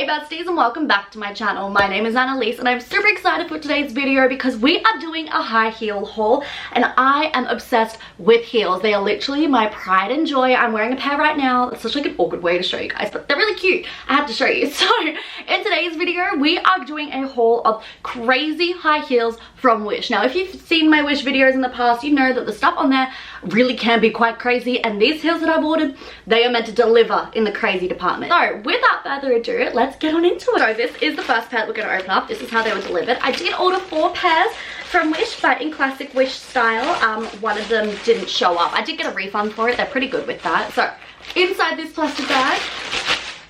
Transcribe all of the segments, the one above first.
besties, and welcome back to my channel. My name is Annalise and I'm super excited for today's video because we are doing a high heel haul and I am obsessed with heels. They are literally my pride and joy. I'm wearing a pair right now. It's such like an awkward way to show you guys, but they're really cute. I had to show you. So in today's video we are doing a haul of crazy high heels from Wish. Now if you've seen my Wish videos in the past, you know that the stuff on there really can be quite crazy, and these heels that I've ordered, they are meant to deliver in the crazy department. So without further ado, let's get on into it. So this is the first pair that we're going to open up. This is how they were delivered. I did order 4 pairs from Wish, but in classic Wish style, one of them didn't show up. I did get a refund for it. They're pretty good with that. So inside this plastic bag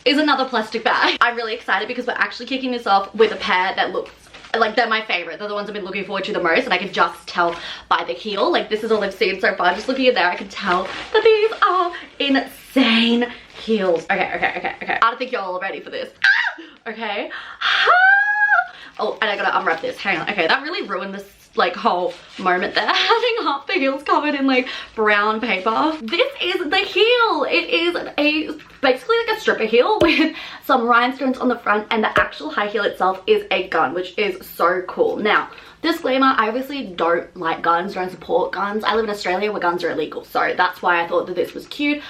is another plastic bag. I'm really excited because we're actually kicking this off with a pair that looks like they're my favorite. They're the ones I've been looking forward to the most, and I can just tell by the heel. Like, this is all I've seen so far. Just looking at there, I can tell that these are insane heels. Okay. I don't think you're all ready for this. Okay. Oh, and I gotta unwrap this. Hang on. Okay, that really ruined this like whole moment there, having half the heels covered in like brown paper. This is the heel. It is basically like a stripper heel with some rhinestones on the front, and the actual high heel itself is a gun, which is so cool. Now, disclaimer, I obviously don't like guns, don't support guns. I live in Australia where guns are illegal, so that's why I thought that this was cute,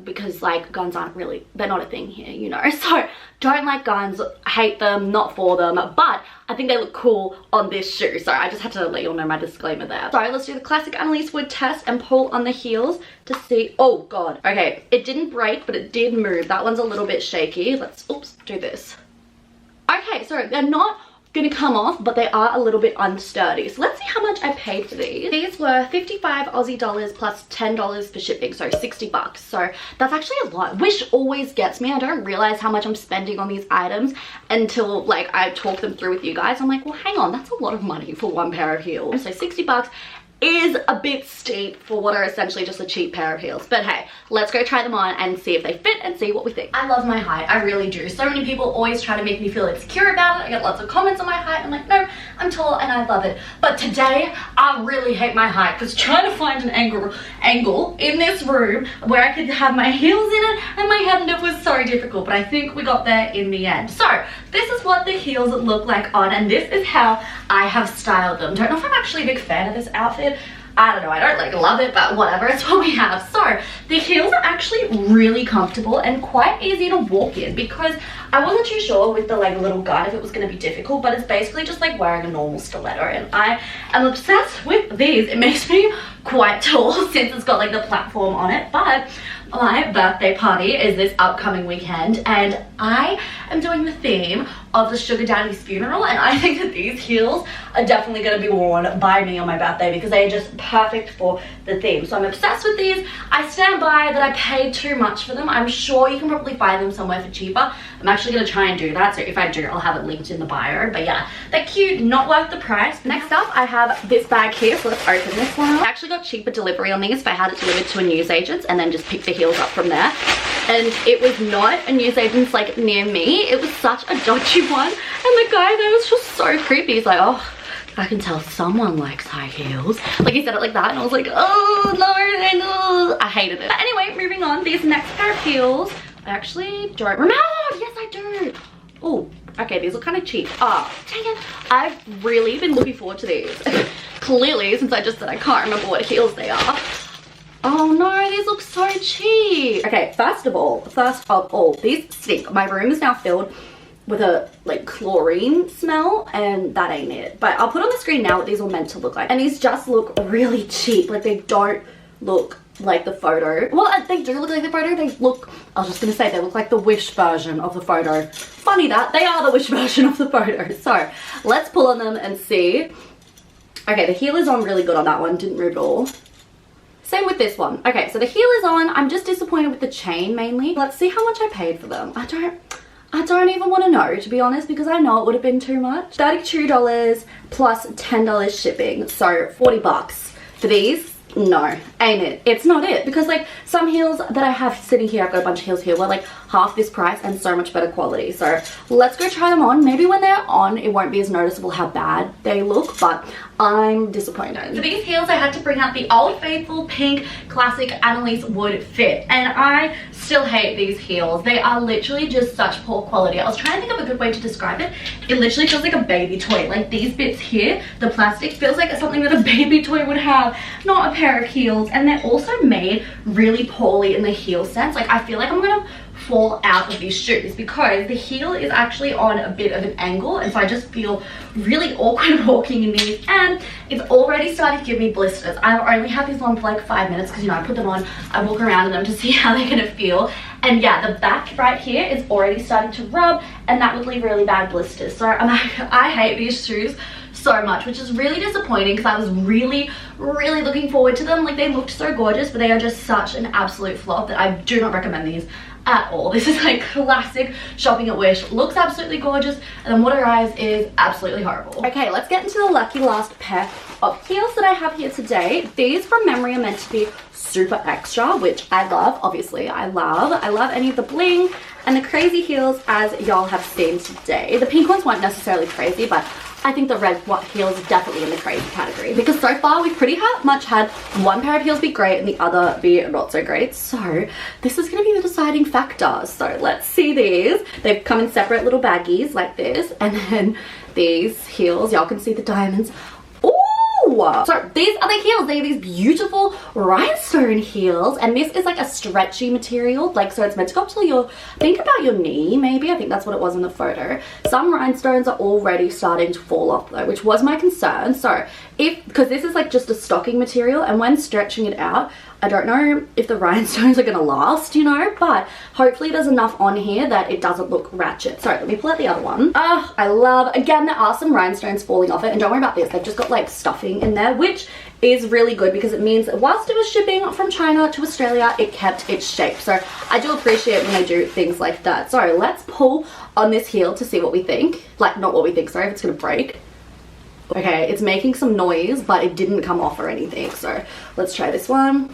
because like guns aren't really, they're not a thing here, you know. So don't like guns, hate them, not for them, but I think they look cool on this shoe, so I just had to let you all know my disclaimer there. So let's do the classic Annalise Wood test and pull on the heels to see. Oh god, okay, it didn't break, but it did move. That one's a little bit shaky. Let's do this. Okay, so they're not gonna come off, but they are a little bit unsturdy. So let's see how much I paid for these. These were 55 Aussie dollars plus $10 for shipping, so 60 bucks. So that's actually a lot. Wish always gets me. I don't realize how much I'm spending on these items until like I talk them through with you guys. I'm like, well, hang on, that's a lot of money for one pair of heels. So 60 bucks is a bit steep for what are essentially just a cheap pair of heels, but hey, let's go try them on and see if they fit and see what we think. I love my height, I really do. So many people always try to make me feel insecure about it. I get lots of comments on my height. I'm like, no, I'm tall and I love it. But today I really hate my height because trying to find an angle in this room where I could have my heels in it and my head up was so difficult, but I think we got there in the end. So this is what the heels look like on, and this is how I have styled them. Don't know if I'm actually a big fan of this outfit. I don't know, I don't like love it, but whatever, it's what we have. So the heels are actually really comfortable and quite easy to walk in, because I wasn't too sure with the like little guide if it was going to be difficult, but it's basically just like wearing a normal stiletto, and I am obsessed with these. It makes me quite tall since it's got like the platform on it, but my birthday party is this upcoming weekend and I am doing the theme of the sugar daddy's funeral, and I think that these heels are definitely going to be worn by me on my birthday because they are just perfect for the theme. So I'm obsessed with these. I stand by that I paid too much for them. I'm sure you can probably find them somewhere for cheaper. I'm actually going to try and do that, so if I do, I'll have it linked in the bio. But yeah, they're cute, not worth the price. Next up, I have this bag here, so let's open this one up. I actually got cheaper delivery on these if I had it delivered to a newsagent's and then just pick the heels up from there. And it was not a newsagent's like near me. It was such a dodgy one, and the guy there was just so creepy. He's like, oh, I can tell someone likes high heels. Like, he said it like that, and I was like, oh no, I hated it. But anyway, moving on, these next pair of heels, I actually don't remember. Yes, I do. Oh, okay, these look kind of cheap. Oh, dang it. I've really been looking forward to these. Clearly, since I just said I can't remember what heels they are. Oh no, these look so cheap. Okay, first of all, these stink. My room is now filled with a like chlorine smell, and that ain't it. But I'll put on the screen now what these are meant to look like. And these just look really cheap. Like, they don't look like the photo. Well, they do look like the photo. They look, I was just gonna say, they look like the Wish version of the photo. Funny that, they are the Wish version of the photo. So let's pull on them and see. Okay, the heel is on really good on that one, didn't move at all. Same with this one. Okay, so the heel is on. I'm just disappointed with the chain mainly. Let's see how much I paid for them. I don't even want to know, to be honest, because I know it would have been too much. $32 plus $10 shipping, so 40 bucks for these. no, ain't it. It's not it, because like some heels that I have sitting here, I've got a bunch of heels here, were like half this price and so much better quality. So let's go try them on. Maybe when they're on it won't be as noticeable how bad they look, but I'm disappointed. For these heels I had to bring out the Old Faithful pink classic Annalise wood fit, and I still hate these heels. They are literally just such poor quality. I was trying to think of a good way to describe it. It literally feels like a baby toy. Like these bits here, the plastic feels like something that a baby toy would have, not a pair of heels. And they're also made really poorly in the heel sense. Like I feel like I'm gonna fall out of these shoes because the heel is actually on a bit of an angle, and so I just feel really awkward walking in these, and it's already starting to give me blisters. I only have these on for like 5 minutes because, you know, I put them on, I walk around in them to see how they're gonna feel, and yeah, the back right here is already starting to rub, and that would leave really bad blisters. So I hate these shoes so much, which is really disappointing because I was really looking forward to them. Like they looked so gorgeous, but they are just such an absolute flop that I do not recommend these at all. This is like classic shopping at Wish. Looks absolutely gorgeous, and then what arrives is absolutely horrible. Okay, let's get into the lucky last pair of heels that I have here today. These from memory are meant to be super extra, which I love. Obviously I love any of the bling and the crazy heels as y'all have seen today. The pink ones weren't necessarily crazy, but I think the red heels are definitely in the crazy category, because so far we've pretty much had one pair of heels be great and the other be not so great. So this is going to be the deciding factor. So let's see these. They've come in separate little baggies like this, and then these heels, y'all can see the diamonds. So these are the heels. They are these beautiful rhinestone heels, and this is like a stretchy material, like, so it's meant to go up to your, think about your knee maybe. I think that's what it was in the photo. Some rhinestones are already starting to fall off though, which was my concern. So because this is like just a stocking material, and when stretching it out, I don't know if the rhinestones are gonna last, you know, but hopefully there's enough on here that it doesn't look ratchet. So let me pull out the other one. Oh, I love, again, there are some rhinestones falling off it, and don't worry about this, they've just got like stuffing in there, which is really good because it means that whilst it was shipping from China to Australia, it kept its shape. So I do appreciate when they do things like that. So let's pull on this heel to see what we think. Like, not what we think, sorry, if it's gonna break. Okay, it's making some noise, but it didn't come off or anything. So let's try this one.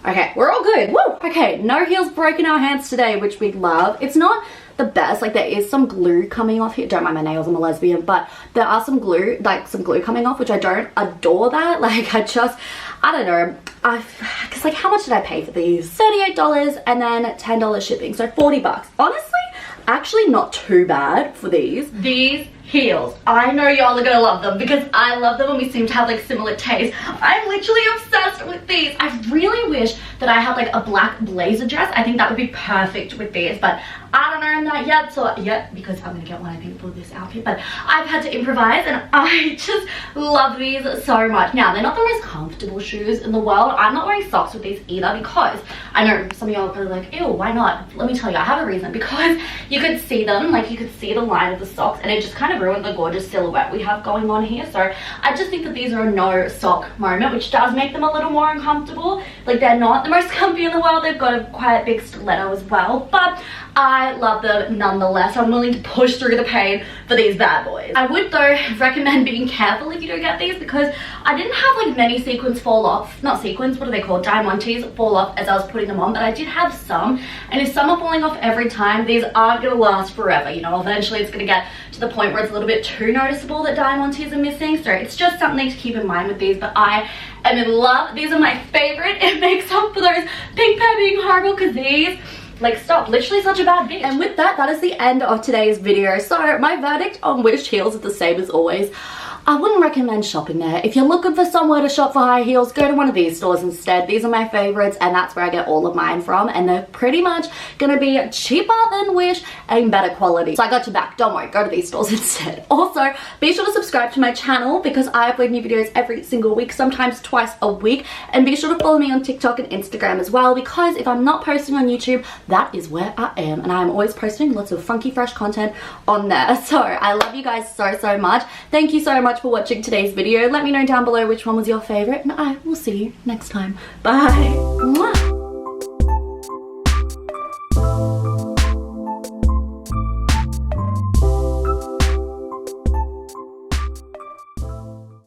Okay, we're all good. Woo! Okay, no heels broken our hands today, which we love. It's not the best, like there is some glue coming off here. Don't mind my nails, I'm a lesbian, but there are some glue, like some glue coming off, which I don't adore that. Like I don't know. Cause like how much did I pay for these? $38 and then $10 shipping, so 40 bucks. Honestly, actually not too bad for these. These heels, I know y'all are gonna love them because I love them and we seem to have like similar tastes. I'm literally obsessed with these. I really wish that I had like a black blazer dress. I think that would be perfect with these, but I don't own that yet, because I'm gonna get one I think for this outfit, but I've had to improvise, and I just love these so much. Now, they're not the most comfortable shoes in the world. I'm not wearing socks with these either because I know some of y'all are probably like, ew, why not? Let me tell you, I have a reason. Because you could see them, like you could see the line of the socks, and it just kind of ruined the gorgeous silhouette we have going on here. So I just think that these are a no sock moment, which does make them a little more uncomfortable. Like they're not the most comfy in the world. They've got a quite big stiletto as well, but I love them nonetheless. I'm willing to push through the pain for these bad boys. I would though recommend being careful if you don't get these, because I didn't have like many sequins fall off, not sequins, what are they called, diamantes fall off as I was putting them on, but I did have some, and if some are falling off every time, these aren't gonna last forever, you know. Eventually it's gonna get to the point where it's a little bit too noticeable that diamantes are missing, so it's just something to keep in mind with these. But I am in love. These are my favorite. It makes up for those pink pair being horrible, because these, like, stop, literally such a bad bitch. And with that, that is the end of today's video. So my verdict on Wish heels is the same as always. I wouldn't recommend shopping there. If you're looking for somewhere to shop for high heels, go to one of these stores instead. These are my favorites, and that's where I get all of mine from, and they're pretty much gonna be cheaper than Wish and better quality. So I got your back, don't worry, go to these stores instead. Also, be sure to subscribe to my channel because I upload new videos every single week, sometimes twice a week, and be sure to follow me on TikTok and Instagram as well, because if I'm not posting on YouTube, that is where I am, and I'm always posting lots of funky fresh content on there. So I love you guys so much. Thank you so much for watching today's video. Let me know down below which one was your favorite, and I will see you next time. Bye. Mwah.